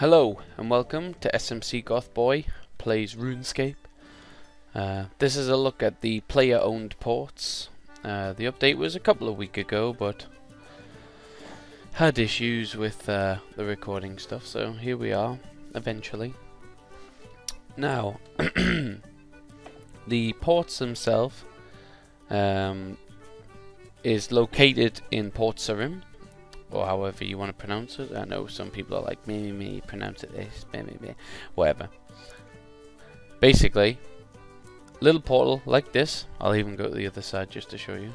Hello and welcome to Smcgothboy plays Runescape. This is a look at the player-owned ports. The update was a couple of weeks ago, but had issues with the recording stuff, so here we are, eventually. Now, the ports themselves is located in Port Sarim, or however you want to pronounce it. I know some people are like, me, pronounce it this, me, whatever. Basically, little portal like this. I'll even go to the other side just to show you.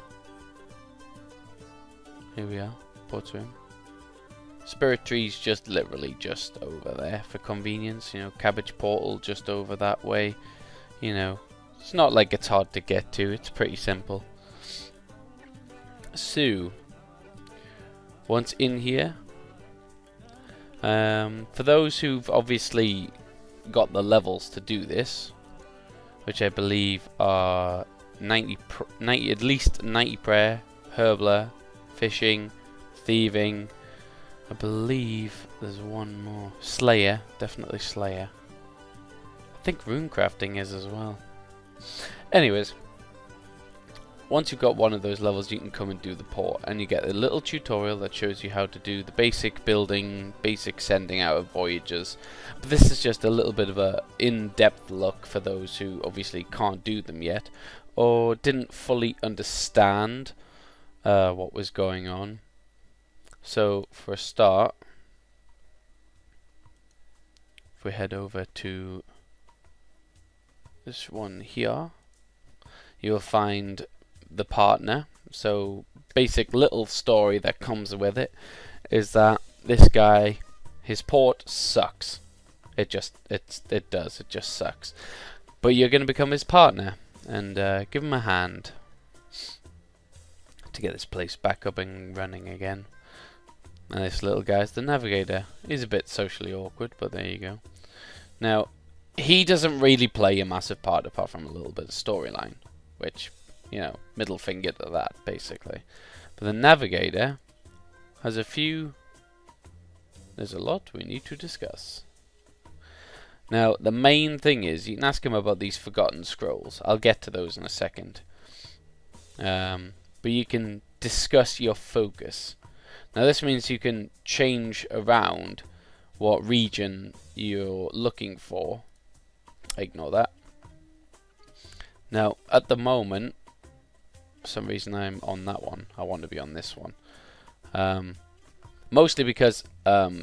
Here we are, Port Sarim. Spirit Tree's just literally just over there for convenience. You know, Cabbage Portal just over that way. You know, it's not like it's hard to get to. It's pretty simple. So, once in here, for those who've obviously got the levels to do this, which I believe are 90 at least 90 prayer, herbler, fishing, thieving. I believe there's one more. Slayer, definitely Slayer. I think runecrafting is as well. Anyways, once you've got one of those levels, you can come and do the port, and you get a little tutorial that shows you how to do the basic building, basic sending out of voyages. But this is just a little bit of a in-depth look for those who obviously can't do them yet, or didn't fully understand what was going on. So for a start, if we head over to this one here, you'll find the partner. So basic little story that comes with it is that this guy, his port sucks. It just sucks. But you're going to become his partner and give him a hand to get this place back up and running again. And this little guy's the navigator. He's a bit socially awkward, but there you go. Now, he doesn't really play a massive part apart from a little bit of storyline, which, you know, middle finger to that, basically. But the navigator has a few... There's a lot we need to discuss. Now, the main thing is, you can ask him about these forgotten scrolls. I'll get to those in a second. But you can discuss your focus. Now, this means you can change around what region you're looking for. Ignore that. Now, at the moment, for some reason I'm on that one. I want to be on this one. Mostly because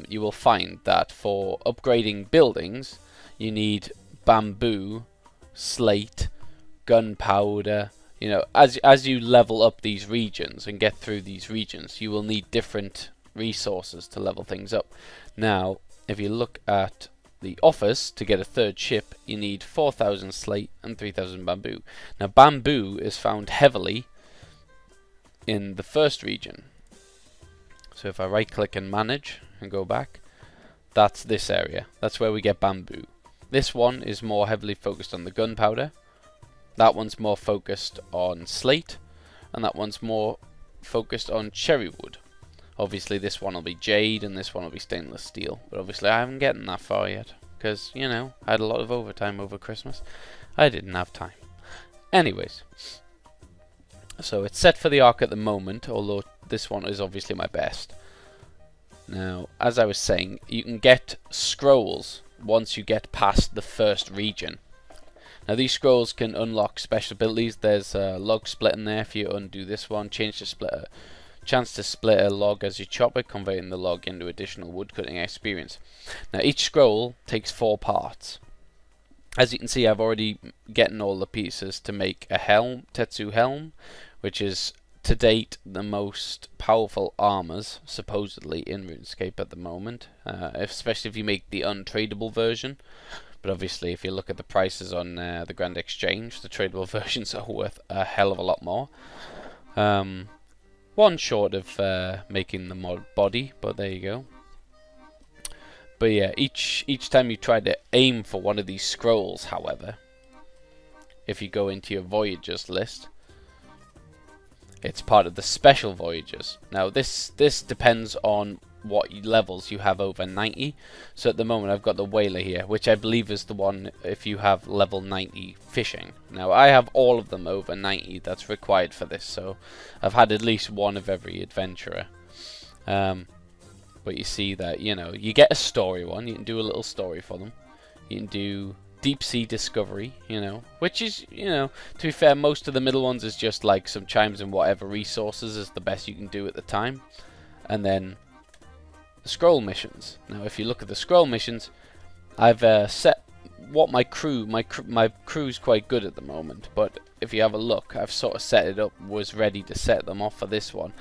you will find that for upgrading buildings, you need bamboo, slate, gunpowder. You know, as you level up these regions and get through these regions, you will need different resources to level things up. Now, if you look at the office, to get a third ship, you need 4,000 slate and 3,000 bamboo. Now, bamboo is found heavily in the first region. So if I right click and manage and go back, that's this area. That's where we get bamboo. This one is more heavily focused on the gunpowder. That one's more focused on slate, and that one's more focused on cherry wood. Obviously this one will be jade and this one will be stainless steel, but obviously I haven't gotten that far yet because, you know, I had a lot of overtime over Christmas. I didn't have time. Anyways, so it's set for the arc at the moment, although this one is obviously my best. Now, as I was saying, you can get scrolls once you get past the first region. Now, these scrolls can unlock special abilities. There's a log split in there if you undo this one. Change to splitter. Chance to split a log as you chop it, converting the log into additional wood cutting experience. Now, each scroll takes 4 parts. As you can see, I've already gotten all the pieces to make a helm, Tetsu helm, which is to date the most powerful armors supposedly in RuneScape at the moment, especially if you make the untradeable version. But obviously, if you look at the prices on the Grand Exchange, the tradable versions are worth a hell of a lot more. One short of making the mod body, but there you go. But yeah, each time you try to aim for one of these scrolls, however, if you go into your voyages list, it's part of the special voyages. Now this depends on what levels you have over 90. So at the moment I've got the whaler here, which I believe is the one if you have level 90 fishing. Now I have all of them over 90 that's required for this, so I've had at least one of every adventurer. But you see that, you know, you get a story one, you can do a little story for them. You can do deep sea discovery, you know, which is, you know, to be fair, most of the middle ones is just like some chimes and whatever resources is the best you can do at the time. And then the scroll missions. Now if you look at the scroll missions, I've set what my crew's quite good at the moment, but if you have a look, I've sort of set it up, was ready to set them off for this one,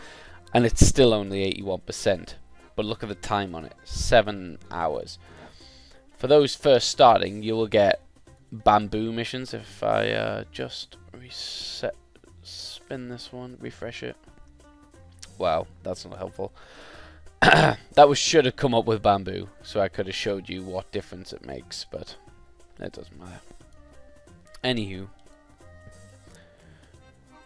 and it's still only 81%. But look at the time on it, 7 hours. For those first starting, you will get bamboo missions. If I just spin this one, refresh it. Wow, that's not helpful. That should have come up with bamboo, so I could have showed you what difference it makes, but it doesn't matter. Anywho,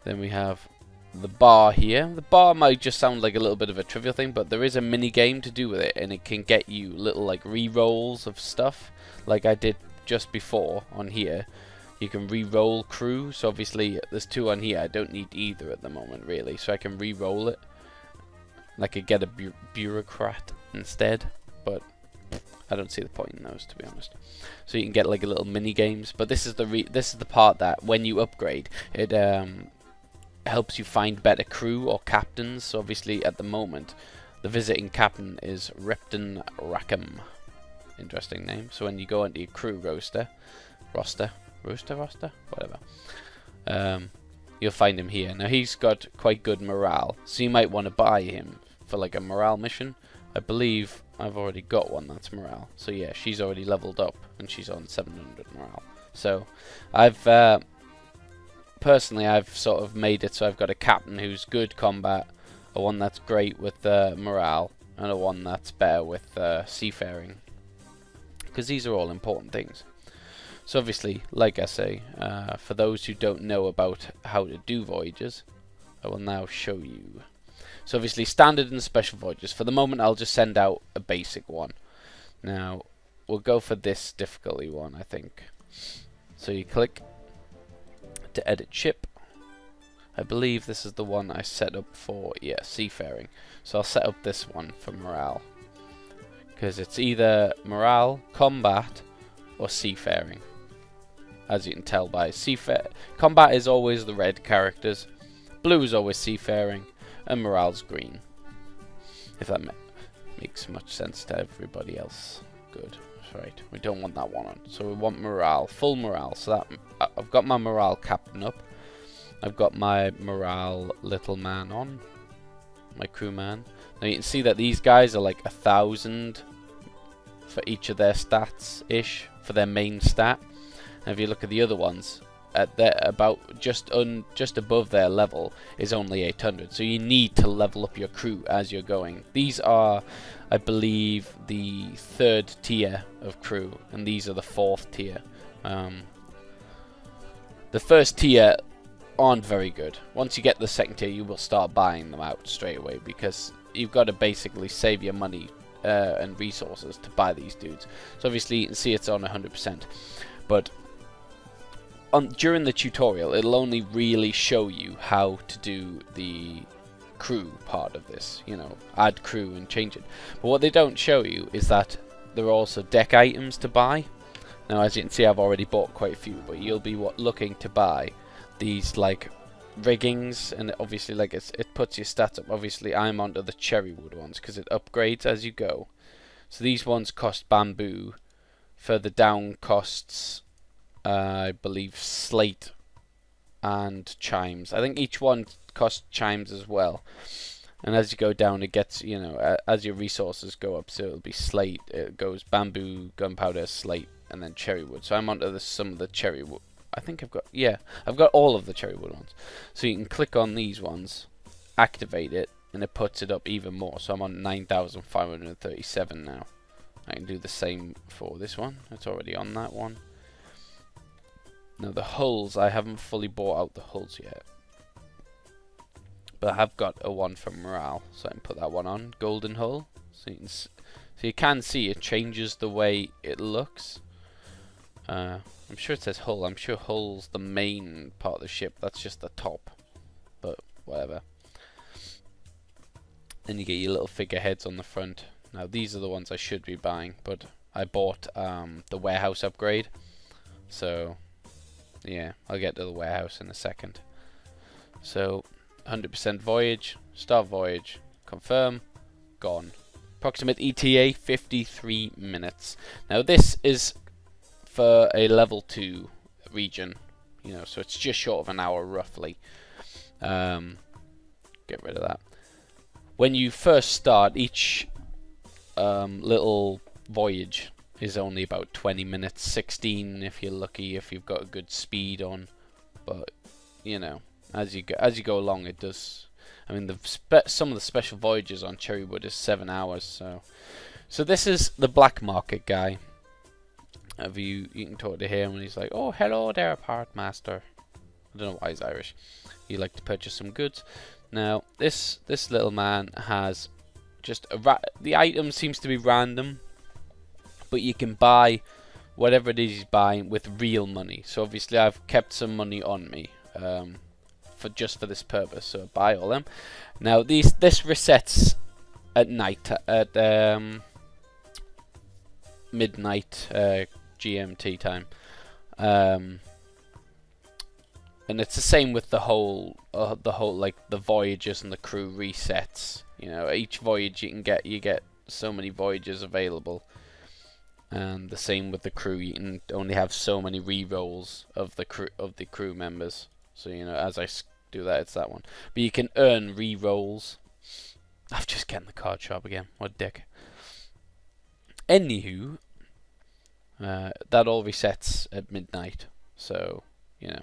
then we have the bar here. The bar might just sound like a little bit of a trivial thing, but there is a mini game to do with it, and it can get you little like re-rolls of stuff, like I did just before on here. You can re-roll crew, so obviously there's 2 on here. I don't need either at the moment really, so I can re-roll it. I could get a bureaucrat instead, but I don't see the point in those, to be honest. So you can get like a little mini games, but this is the part that when you upgrade, it helps you find better crew or captains. So obviously at the moment the visiting captain is Repton Rackham. Interesting name. So when you go into your crew roster, whatever, you'll find him here. Now he's got quite good morale, so you might want to buy him for like a morale mission. I believe I've already got one that's morale, so yeah, she's already leveled up and she's on 700 morale. So I've personally, I've sort of made it so I've got a captain who's good combat, a one that's great with morale, and a one that's better with seafaring, because these are all important things. So obviously, like I say, for those who don't know about how to do voyages, I will now show you. So obviously standard and special voyages. For the moment I'll just send out a basic one. Now we'll go for this difficulty one, I think. So you click to edit ship. I believe this is the one I set up for, yeah, seafaring. So I'll set up this one for morale, because it's either morale, combat, or seafaring. As you can tell by combat is always the red characters, blue is always seafaring, and morale's green. If that makes much sense to everybody else. Good. Right, we don't want that one on, so we want morale, full morale. So that I've got my morale captain up, I've got my morale little man on, my crewman. Now you can see that these guys are like 1,000 for each of their stats ish for their main stat. And if you look at the other ones, at about just above their level is only 800. So you need to level up your crew as you're going. These are, I believe, the 3rd tier of crew, and these are the 4th tier. The first tier aren't very good. Once you get the 2nd tier, you will start buying them out straight away, because you've got to basically save your money and resources to buy these dudes. So obviously you can see it's on 100%, but during the tutorial it'll only really show you how to do the crew part of this, you know, add crew and change it. But what they don't show you is that there are also deck items to buy. Now as you can see, I've already bought quite a few, but you'll be looking to buy these like riggings, and obviously like it puts your stats up. Obviously I'm onto the cherrywood ones because it upgrades as you go. So these ones cost bamboo, further down costs I believe slate and chimes. I think each one costs chimes as well, and as you go down it gets, you know, as your resources go up, so it'll be slate, it goes bamboo, gunpowder, slate, and then cherrywood. So I'm onto some of the cherrywood. I think I've got all of the cherrywood ones. So you can click on these ones, activate it, and it puts it up even more. So I'm on 9,537 now. I can do the same for this one. It's already on that one. Now the hulls, I haven't fully bought out the hulls yet, but I have got a one for morale, so I can put that one on. Golden hull, So you can see it changes the way it looks. I'm sure it says hull. I'm sure hull's the main part of the ship. That's just the top. But whatever. Then you get your little figureheads on the front. Now these are the ones I should be buying, but I bought the warehouse upgrade. So yeah, I'll get to the warehouse in a second. So 100% voyage, start voyage, confirm, gone. Approximate ETA 53 minutes. Now this is for a level 2 region, you know, so it's just short of an hour roughly. Get rid of that. When you first start, each little voyage is only about 20 minutes, 16 if you're lucky, if you've got a good speed on. But you know, as you go along, it does. I mean, some of the special voyages on Cherrywood is 7 hours. So this is the black market guy. You can talk to him, and he's like, "Oh, hello there, part master." I don't know why he's Irish. You like to purchase some goods. Now, this little man has just the item seems to be random, but you can buy whatever it is he's buying with real money. So obviously, I've kept some money on me for this purpose. So I buy all them. Now, this resets at night at midnight GMT time. And it's the same with the whole like the voyages and the crew resets. You know, each voyage you get so many voyages available, and the same with the crew. You can only have so many re-rolls of the crew members. So you know, as I do that, it's that one. But you can earn re-rolls. I've just getting the card shop again. What a dick. Anywho, that all resets at midnight. So you know.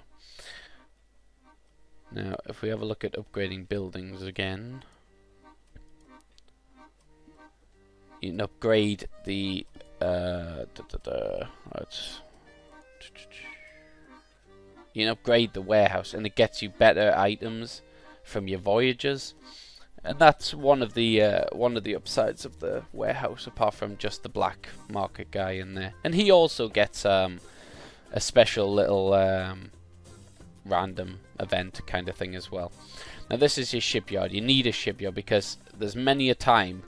Now, if we have a look at upgrading buildings again, you can upgrade the you can upgrade the warehouse, and it gets you better items from your voyages, and that's one of the upsides of the warehouse, apart from just the black market guy in there. And he also gets a special little random event kind of thing as well. Now this is your shipyard. You need a shipyard because there's many a time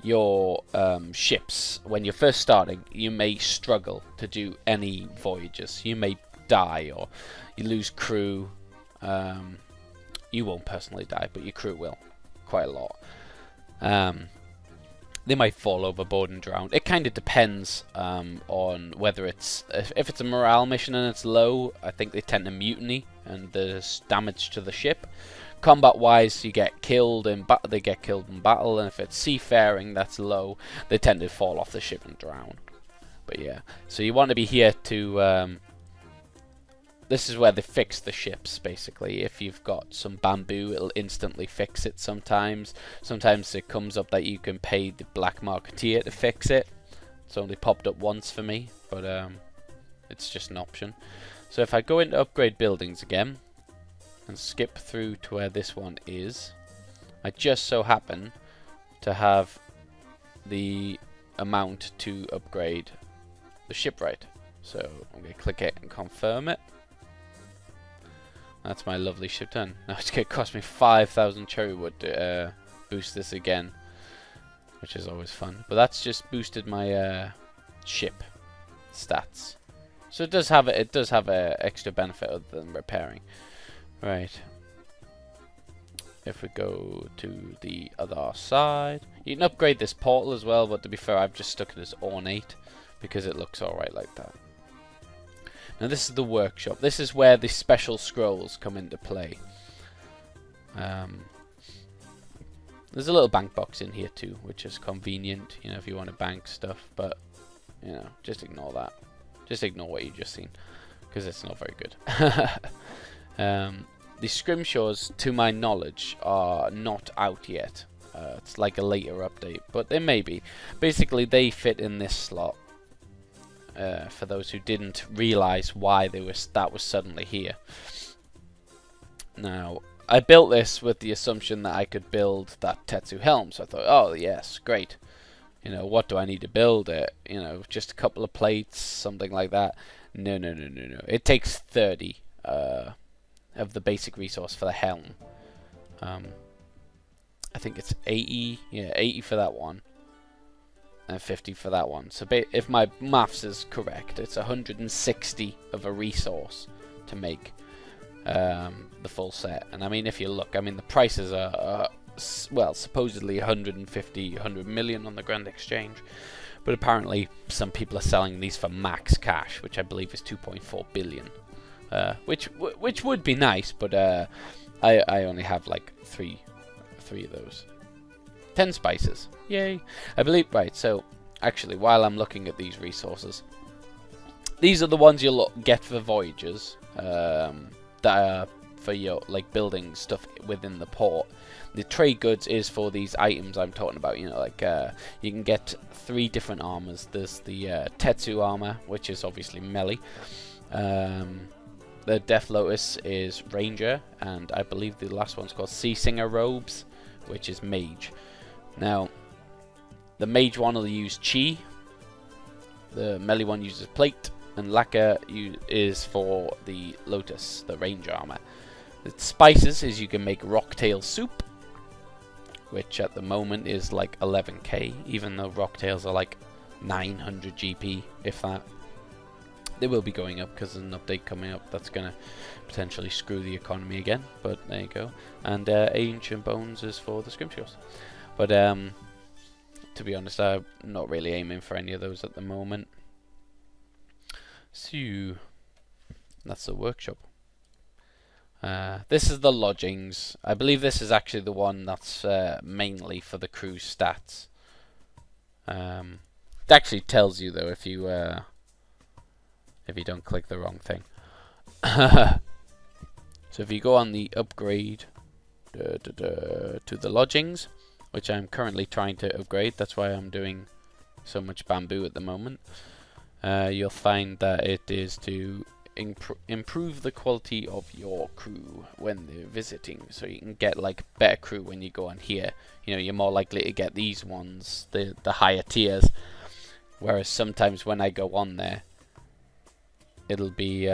your ships, when you're first starting, you may struggle to do any voyages. You may die, or you lose crew. You won't personally die, but your crew will quite a lot. They might fall overboard and drown. It kind of depends on whether if it's a morale mission and it's low, I think they tend to mutiny and there's damage to the ship. Combat-wise, you get killed in they get killed in battle, and if it's seafaring that's low, they tend to fall off the ship and drown. But yeah, so you want to be here to. This is where they fix the ships, basically. If you've got some bamboo, it'll instantly fix it sometimes. Sometimes it comes up that you can pay the black marketeer to fix it. It's only popped up once for me, but it's just an option. So if I go into upgrade buildings again, and skip through to where this one is, I just so happen to have the amount to upgrade the shipwright. So I'm going to click it and confirm it. That's my lovely ship done. Now it's going to cost me 5,000 cherrywood to boost this again, which is always fun. But that's just boosted my ship stats. So it does have a extra benefit other than repairing. Right. If we go to the other side, you can upgrade this portal as well, but to be fair, I've just stuck it as ornate because it looks alright like that. Now this is the workshop. This is where the special scrolls come into play. There's a little bank box in here too, which is convenient, you know, if you want to bank stuff, but you know, just ignore that. Just ignore what you just seen, because it's not very good. The scrimshaws, to my knowledge, are not out yet. It's like a later update, but they may be. Basically, they fit in this slot. For those who didn't realize why that was suddenly here. Now, I built this with the assumption that I could build that Tetsu helm, so I thought, oh yes, great. You know, what do I need to build it? You know, just a couple of plates, something like that. No, no, no, no, no. It takes 30 of the basic resource for the helm. I think it's 80. Yeah, 80 for that one. And 50 for that one. So if my maths is correct, it's 160 of a resource to make the full set. And I mean, if you look, I mean, the prices are well, supposedly 100 million on the Grand Exchange, but apparently some people are selling these for max cash, which I believe is 2.4 billion, which would be nice, but I only have like three of those. 10 spices, yay! I believe, right, so actually while I'm looking at these resources, these are the ones you'll get for voyages, that are for your like building stuff within the port. The trade goods is for these items I'm talking about, you know, like you can get 3 different armors. There's the Tetsu armor, which is obviously melee. The Death Lotus is ranger, and I believe the last one's called Sea Singer robes, which is mage. Now, the mage one will use chi, the melee one uses plate, and lacquer is for the lotus, the range armor. The spices is you can make rocktail soup, which at the moment is like 11k, even though rocktails are like 900 GP, if that. They will be going up because there's an update coming up that's going to potentially screw the economy again, but there you go. And ancient bones is for the scrimshaws. But to be honest, I'm not really aiming for any of those at the moment. So that's the workshop. This is the lodgings. I believe this is actually the one that's mainly for the crew stats. It actually tells you though if you don't click the wrong thing. So if you go on the upgrade to the lodgings, which I'm currently trying to upgrade, that's why I'm doing so much bamboo at the moment, you'll find that it is to improve the quality of your crew when they're visiting, so you can get like better crew when you go on here. You know, you're more likely to get these ones, the higher tiers, whereas sometimes when I go on there, it'll be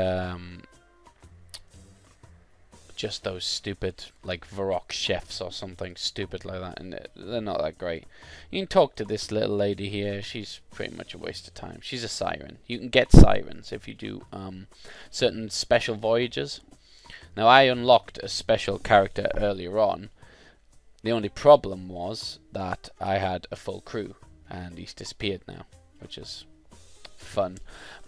just those stupid like Varrock chefs or something stupid like that, and they're not that great. You can talk to this little lady here. She's pretty much a waste of time. She's a siren. You can get sirens if you do certain special voyages. Now, I unlocked a special character earlier on. The only problem was that I had a full crew, and he's disappeared now, which is fun.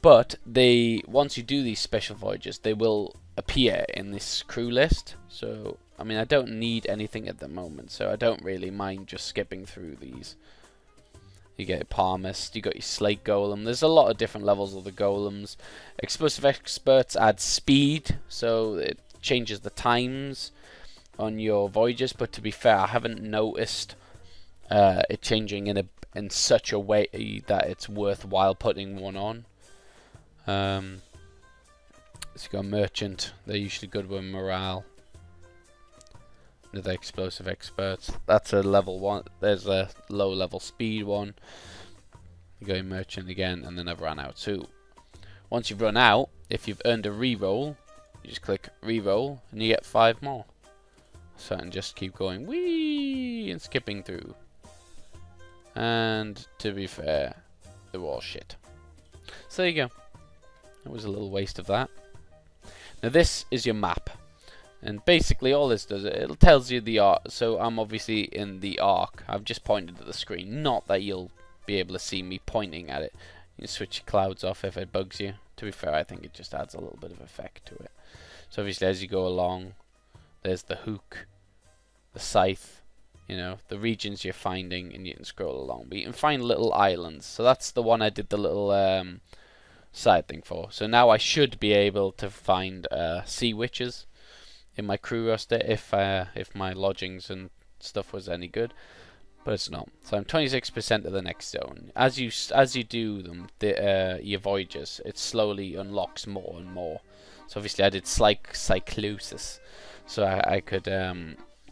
But once you do these special voyages, they will appear in this crew list. So I mean, I don't need anything at the moment, so I don't really mind just skipping through these. You get a palmist, you got your slate golem. There's a lot of different levels of the golems. Explosive experts add speed, so it changes the times on your voyages, but to be fair, I haven't noticed it changing in such a way that it's worthwhile putting one on. So you got merchant, they're usually good with morale. Another explosive experts, that's a level 1. There's a low level speed one. You go merchant again, and then I've run out. So once you've run out, if you've earned a reroll, you just click reroll and you get 5 more. So and just keep going wee and skipping through. And to be fair, they're all shit. So there you go. It was a little waste of that. Now this is your map, and basically all this does, it tells you the arc. So I'm obviously in the arc. I've just pointed at the screen, not that you'll be able to see me pointing at it. You can switch your clouds off if it bugs you. To be fair, I think it just adds a little bit of effect to it. So obviously as you go along, there's the hook, the scythe, you know, the regions you're finding, and you can scroll along. But you can find little islands. So that's the one I did the little side thing for. So now I should be able to find sea witches in my crew roster if my lodgings and stuff was any good, but it's not. So I'm 26% of the next zone. As you do them, your voyages, it slowly unlocks more and more. So obviously I did cyclosis, so I could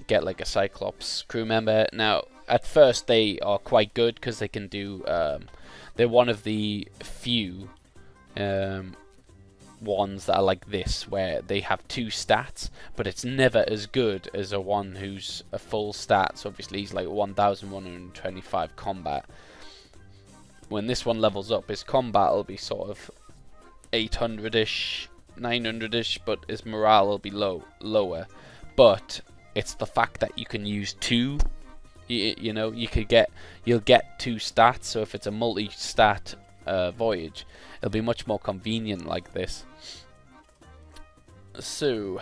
get like a Cyclops crew member. Now at first they are quite good because they can do. They're one of the few ones that are like this, where they have 2 stats, but it's never as good as a one who's a full stat. So obviously he's like 1125 combat. When this one levels up, his combat will be sort of 800-ish, 900-ish, but his morale will be lower. But it's the fact that you can use 2. You know, you'll get 2 stats. So if it's a multi-stat voyage, it'll be much more convenient like this. So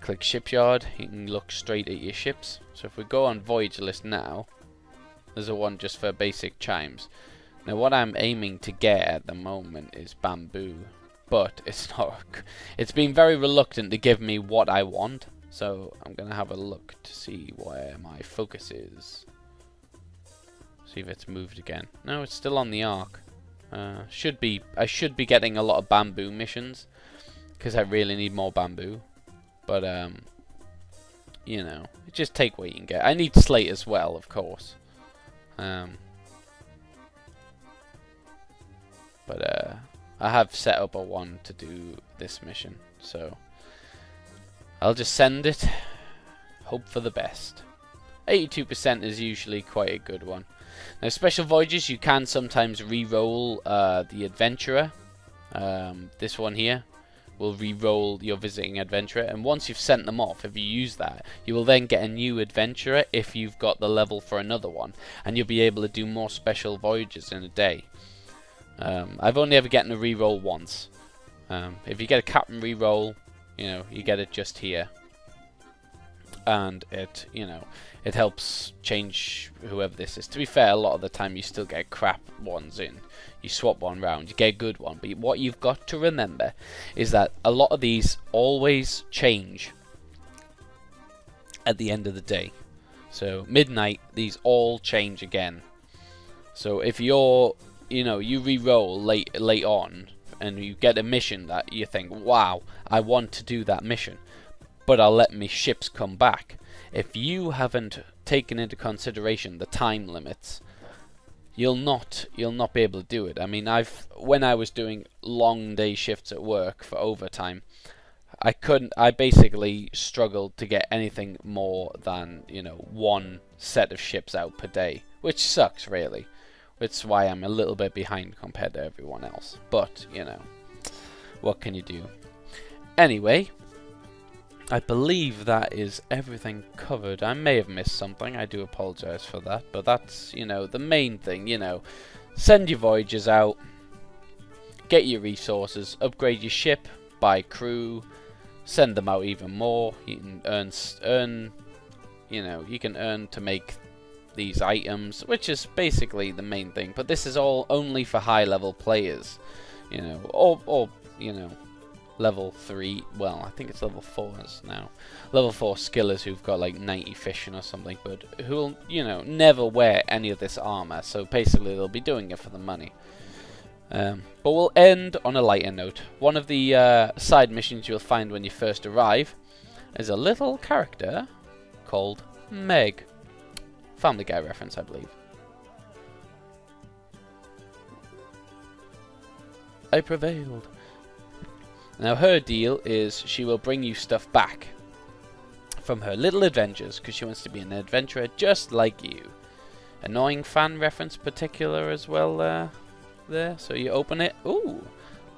click shipyard. You can look straight at your ships. So if we go on voyage list now, there's a one just for basic chimes. Now what I'm aiming to get at the moment is bamboo, but it's not. It's been very reluctant to give me what I want. So I'm gonna have a look to see where my focus is. See if it's moved again. No, it's still on the arc. I should be getting a lot of bamboo missions because I really need more bamboo. But you know, just take what you can get. I need slate as well, of course. But I have set up a one to do this mission, so I'll just send it. Hope for the best. 82% is usually quite a good one. Now, special voyages, you can sometimes re-roll the adventurer. This one here will re-roll your visiting adventurer, and once you've sent them off, if you use that, you will then get a new adventurer if you've got the level for another one, and you'll be able to do more special voyages in a day. I've only ever gotten a re-roll once. If you get a captain re-roll, you know, you get it just here, and it, you know, it helps change whoever this is. To be fair, a lot of the time you still get crap ones in. You swap one round, you get a good one. But what you've got to remember is that a lot of these always change at the end of the day. So midnight, these all change again. So if you're, you know, you re-roll late on, and you get a mission that you think, wow, I want to do that mission, but I'll let my ships come back. If you haven't taken into consideration the time limits, you'll not be able to do it. I mean, when I was doing long day shifts at work for overtime, I basically struggled to get anything more than, you know, 1 set of ships out per day, which sucks really. It's why I'm a little bit behind compared to everyone else. But, you know, what can you do? Anyway, I believe that is everything covered. I may have missed something. I do apologize for that. But that's, you know, the main thing, you know. Send your voyages out. Get your resources. Upgrade your ship. Buy crew. Send them out even more. You can earn, you know, you can earn to make these items, which is basically the main thing. But this is all only for high level players, you know, or you know, level 3, well, I think it's level 4s now, level 4 skillers who've got like 90 fishing or something, but who'll, you know, never wear any of this armor, so basically they'll be doing it for the money. But we'll end on a lighter note. One of the side missions you'll find when you first arrive is a little character called Meg. Family Guy reference, I believe. I prevailed. Now her deal is she will bring you stuff back from her little adventures because she wants to be an adventurer just like you. Annoying fan reference particular as well there. So you open it. Ooh,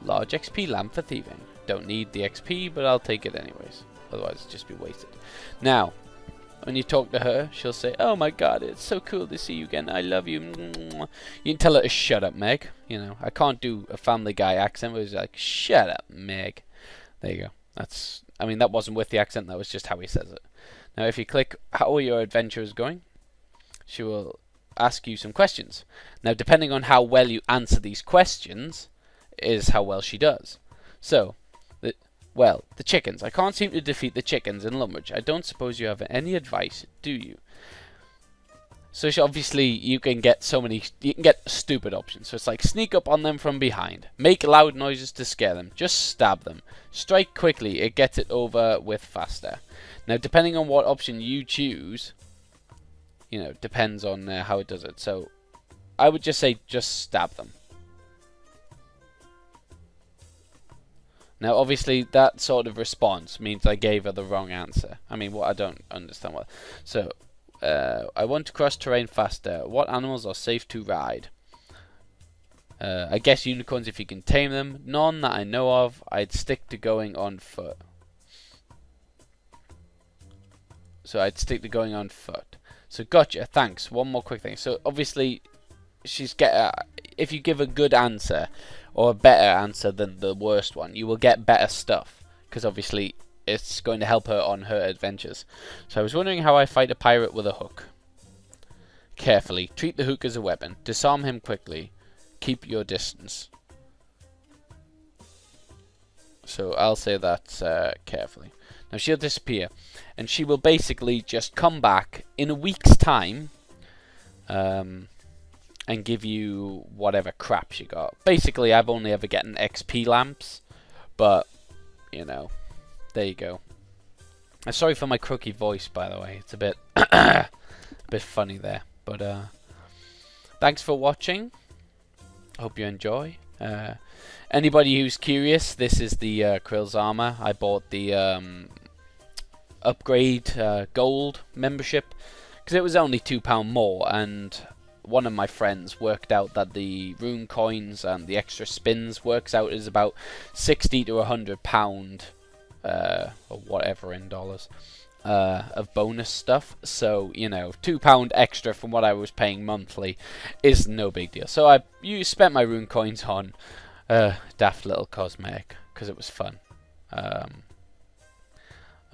large XP lamp for thieving. Don't need the XP, but I'll take it anyways. Otherwise it'd just be wasted. Now, when you talk to her, she'll say, "Oh my God, it's so cool to see you again. I love you." You can tell her to shut up, Meg. You know, I can't do a Family Guy accent, but it's like, "Shut up, Meg." There you go. I mean, that wasn't with the accent. That was just how he says it. Now, if you click, "How are your adventures going?" she will ask you some questions. Now, depending on how well you answer these questions, is how well she does. So, well, the chickens. I can't seem to defeat the chickens in Lumbridge. I don't suppose you have any advice, do you? So obviously you can get you can get stupid options. So it's like sneak up on them from behind, make loud noises to scare them, just stab them, strike quickly, it gets it over with faster. Now depending on what option you choose, you know, depends on how it does it. So I would just say just stab them. Now obviously that sort of response means I gave her the wrong answer. I mean, what I don't understand what. So I want to cross terrain faster. What animals are safe to ride? I guess unicorns if you can tame them. None that I know of. I'd stick to going on foot. So I'd stick to going on foot. So gotcha, thanks. One more quick thing. So obviously, if you give a good answer or a better answer than the worst one, you will get better stuff. Because obviously, it's going to help her on her adventures. So I was wondering how I fight a pirate with a hook. Carefully. Treat the hook as a weapon. Disarm him quickly. Keep your distance. So I'll say that carefully. Now she'll disappear. And she will basically just come back in a week's time. And give you whatever crap she got. Basically, I've only ever gotten XP lamps. But, you know. There you go. Sorry for my croaky voice, by the way. It's a bit, a bit funny there. But thanks for watching. Hope you enjoy. Anybody who's curious, this is the Krill's armor. I bought the upgrade gold membership because it was only £2 more, and one of my friends worked out that the rune coins and the extra spins works out as about £60 to £100. Or whatever in dollars, of bonus stuff. So, you know, £2 extra from what I was paying monthly is no big deal. So you spent my rune coins on daft little cosmetic because it was fun. I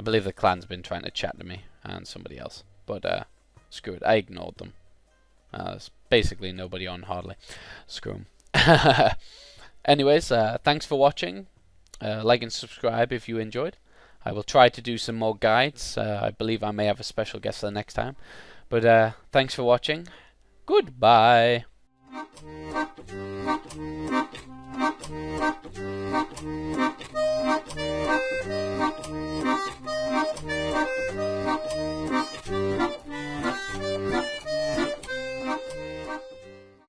believe the clan's been trying to chat to me and somebody else, but screw it, I ignored them. There's basically nobody on hardly. Screw them. Anyways, thanks for watching. Like and subscribe if you enjoyed. I will try to do some more guides. I believe I may have a special guest the next time. But thanks for watching. Goodbye.